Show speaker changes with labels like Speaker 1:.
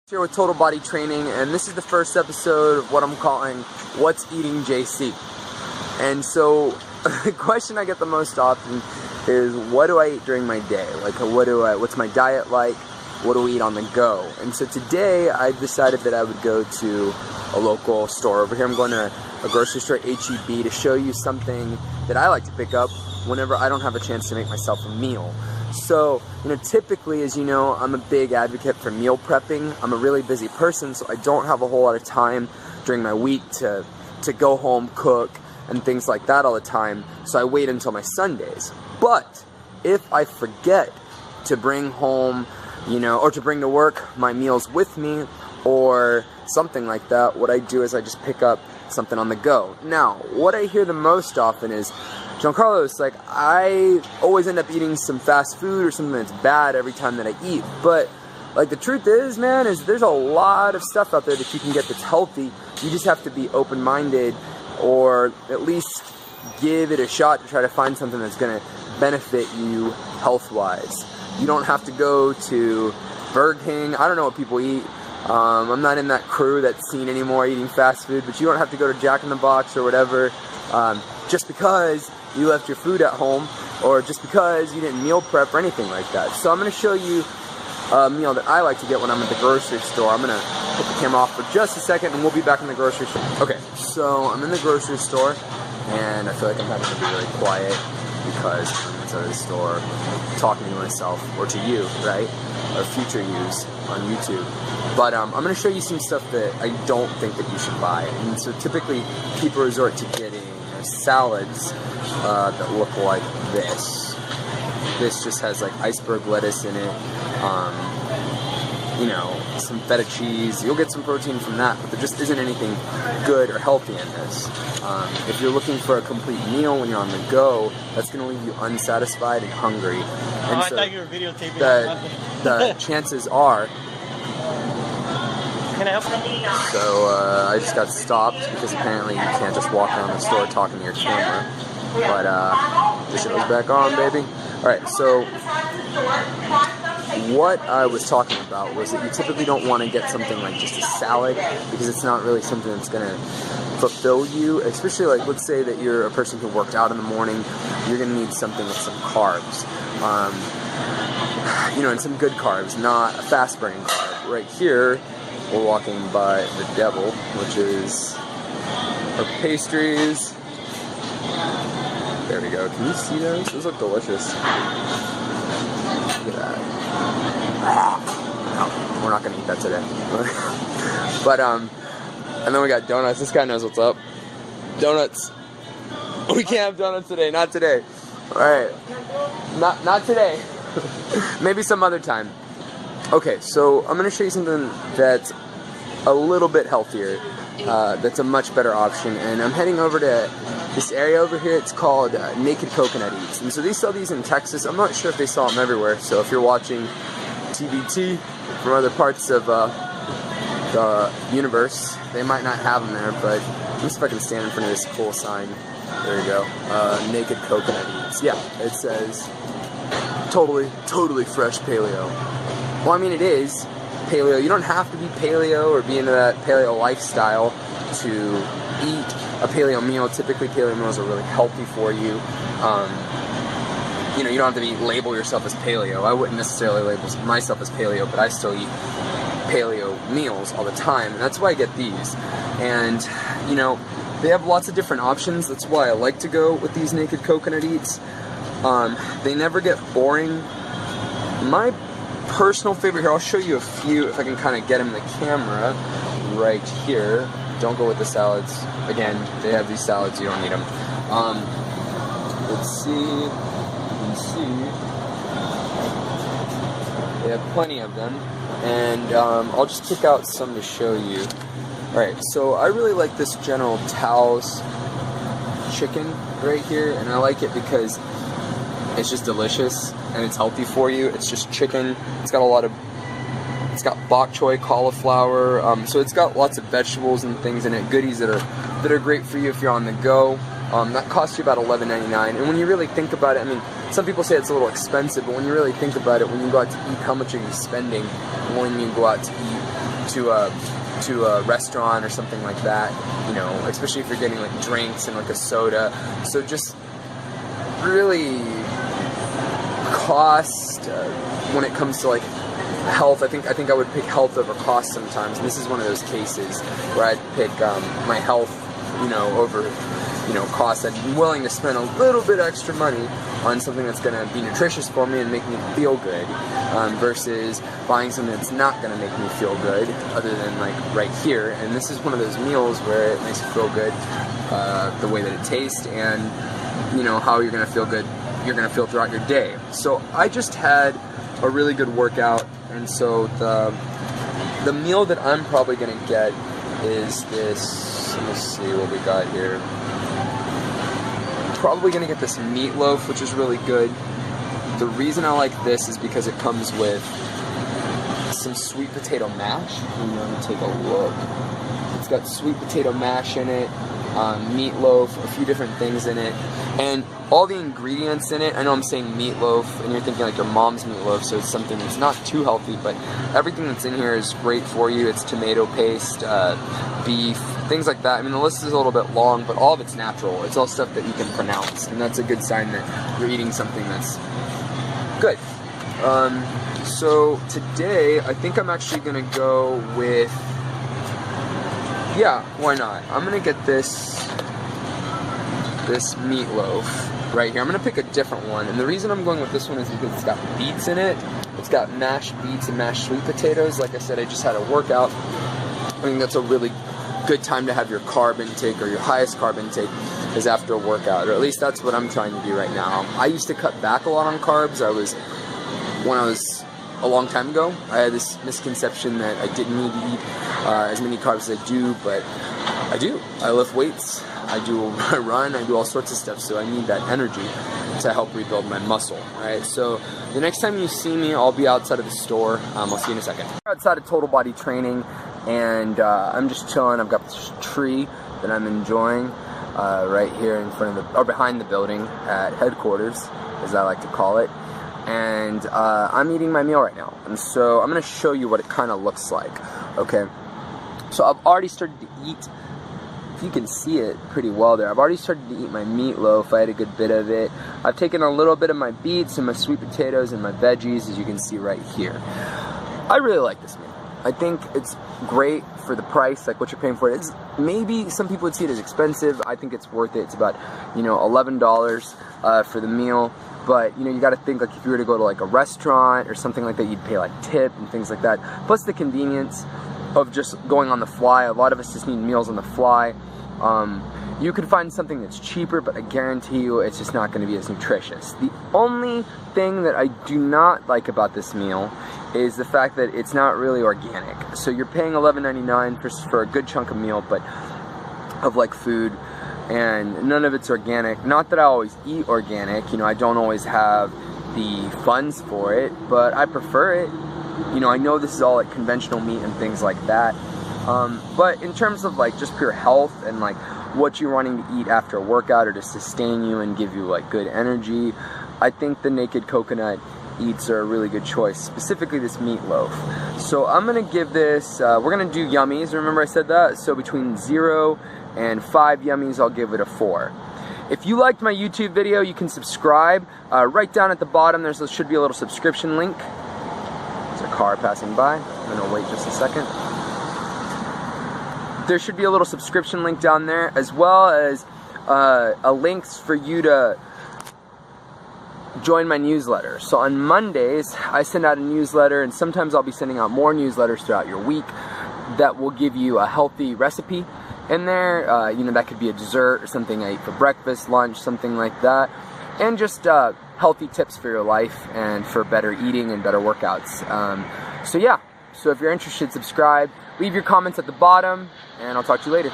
Speaker 1: Here with Total Body Training, and this is the first episode of what I'm calling What's Eating JC. And so the question I get the most often is, what do I eat during my day? Like, what's my diet like? What do we eat on the go? And so today I decided that I would go to a local store. Over here I'm going to a grocery store, HEB, to show you something that I like to pick up whenever I don't have a chance to make myself a meal. So, typically, as you know, I'm a big advocate for meal prepping. I'm a really busy person, so I don't have a whole lot of time during my week to go home, cook, and things like that all the time. So I wait until my Sundays. But if I forget to bring home, or to bring to work my meals with me, or something like that, what I do is I just pick up something on the go. Now, what I hear the most often is, Giancarlo's, like, I always end up eating some fast food or something that's bad every time that I eat. But, like, the truth is, man, is there's a lot of stuff out there that you can get that's healthy. You just have to be open-minded, or at least give it a shot to try to find something that's going to benefit you health-wise. You don't have to go to Burger King. I don't know what people eat. I'm not in that crew that's seen anymore eating fast food, but you don't have to go to Jack in the Box or whatever just because you left your food at home, or just because you didn't meal prep or anything like that. So I'm going to show you a meal that I like to get when I'm at the grocery store. I'm going to put the camera off for just a second and we'll be back in the grocery store. Okay, so I'm in the grocery store and I feel like I'm having to be really quiet because I'm inside the store talking to myself, or to you, right? Or future yous on YouTube. But I'm going to show you some stuff that I don't think that you should buy. And so typically people resort to getting salads that look like this. This just has like iceberg lettuce in it, some feta cheese. You'll get some protein from that, but there just isn't anything good or healthy in this. If you're looking for a complete meal when you're on the go, that's going to leave you unsatisfied and hungry. And
Speaker 2: I thought you were videotaping.
Speaker 1: The chances are.
Speaker 2: Can I help you?
Speaker 1: So I just got stopped because apparently you can't just walk around the store talking to your camera. But the show's back on, baby. Alright, so what I was talking about was that you typically don't want to get something like just a salad, because it's not really something that's going to fulfill you, especially like, let's say that you're a person who worked out in the morning. You're going to need something with some carbs. And some good carbs, not a fast burning carb. Right here, we're walking by the devil, which is our pastries. There we go. Can you see those? Those look delicious. Look at that. No, we're not going to eat that today. But, and then we got donuts. This guy knows what's up. Donuts. We can't have donuts today. Not today. Alright. Not today. Maybe some other time. Okay, so I'm going to show you something that's a little bit healthier, that's a much better option, and I'm heading over to this area over here. It's called Naked Coconut Eats, and so they sell these in Texas. I'm not sure if they sell them everywhere, so if you're watching TBT from other parts of the universe, they might not have them there, but let me see if I can stand in front of this cool sign. There you go. Naked Coconut Eats. Yeah, it says totally fresh paleo. Well, I mean, it is paleo. You don't have to be paleo or be into that paleo lifestyle to eat a paleo meal. Typically, paleo meals are really healthy for you. You don't have to label yourself as paleo. I wouldn't necessarily label myself as paleo, but I still eat paleo meals all the time, and that's why I get these. And, they have lots of different options. That's why I like to go with these Naked Coconut Eats. They never get boring. My personal favorite here, I'll show you a few if I can kind of get them in the camera right here. Don't go with the salads. Again, they have these salads, you don't need them. Let's see. You can see they have plenty of them, and I'll just pick out some to show you. Alright, so I really like this General Tao's chicken right here, and I like it because it's just delicious and it's healthy for you. It's just chicken. It's got bok choy, cauliflower, so it's got lots of vegetables and things in it, goodies that are great for you if you're on the go. That costs you about $11.99, and when you really think about it, I mean, some people say it's a little expensive, but when you really think about it, when you go out to eat, how much are you spending when you go out to eat? to a restaurant or something like that, you know, especially if you're getting like drinks and like a soda. So just really cost when it comes to like health. I think I would pick health over cost sometimes, and this is one of those cases where I'd pick my health, you know, over, you know, cost. I'd be willing to spend a little bit extra money on something that's going to be nutritious for me and make me feel good, versus buying something that's not going to make me feel good, other than like right here. And this is one of those meals where it makes you feel good, the way that it tastes, and you know how you're going to feel good. You're going to feel throughout your day. So I just had a really good workout, and so the meal that I'm probably going to get is this. Let me see what we got here. Probably going to get this meatloaf, which is really good. The reason I like this is because it comes with some sweet potato mash. I'm going to take a look. It's got sweet potato mash in it, meatloaf, a few different things in it, and all the ingredients in it. I know I'm saying meatloaf, and you're thinking like your mom's meatloaf, so it's something that's not too healthy, but everything that's in here is great for you. It's tomato paste, beef, things like that. I mean, the list is a little bit long, but all of it's natural. It's all stuff that you can pronounce, and that's a good sign that you're eating something that's good. So today, I think I'm actually going to go with, yeah, why not? I'm going to get this meatloaf right here. I'm going to pick a different one, and the reason I'm going with this one is because it's got beets in it. It's got mashed beets and mashed sweet potatoes. Like I said, I just had a workout. I think that's a really good time to have your carb intake, or your highest carb intake, is after a workout, or at least that's what I'm trying to do right now. I used to cut back a lot on carbs. When I was a long time ago, I had this misconception that I didn't need to eat as many carbs as I do, but I do. I lift weights, I run, I do all sorts of stuff, so I need that energy to help rebuild my muscle, right? So the next time you see me, I'll be outside of the store. I'll see you in a second. Outside of Total Body Training, and I'm just chilling. I've got this tree that I'm enjoying right here in front of or behind the building at headquarters, as I like to call it. And I'm eating my meal right now, and so I'm going to show you what it kind of looks like. Okay, so I've already started to eat. If you can see it pretty well there, I've already started to eat my meatloaf. I had a good bit of it. I've taken a little bit of my beets and my sweet potatoes and my veggies, as you can see right here. I really like this meal. I think it's great for the price, like what you're paying for it. It's, maybe some people would see it as expensive. I think it's worth it. It's about, you know, $11 for the meal. But, you know, you got to think, like, if you were to go to like a restaurant or something like that, you'd pay like tip and things like that. Plus the convenience of just going on the fly. A lot of us just need meals on the fly. You could find something that's cheaper, but I guarantee you it's just not going to be as nutritious. The only thing that I do not like about this meal is the fact that it's not really organic. So you're paying $11.99 for a good chunk of meal, but of like food, and none of it's organic. Not that I always eat organic, you know, I don't always have the funds for it, but I prefer it. You know, I know this is all like conventional meat and things like that, but in terms of like just pure health and like what you're wanting to eat after a workout or to sustain you and give you like good energy, I think the naked coconut eats are a really good choice, specifically this meatloaf. So I'm gonna give this, we're gonna do yummies, remember I said that? So between 0 and 5 yummies, I'll give it a 4. If you liked my YouTube video, you can subscribe. Right down at the bottom, there should be a little subscription link. There's a car passing by. I'm gonna wait just a second. There should be a little subscription link down there, as well as a link for you to join my newsletter. So on Mondays, I send out a newsletter, and sometimes I'll be sending out more newsletters throughout your week that will give you a healthy recipe in there. You know, that could be a dessert or something I eat for breakfast, lunch, something like that, and just healthy tips for your life and for better eating and better workouts. So yeah, so if you're interested, subscribe, leave your comments at the bottom, and I'll talk to you later.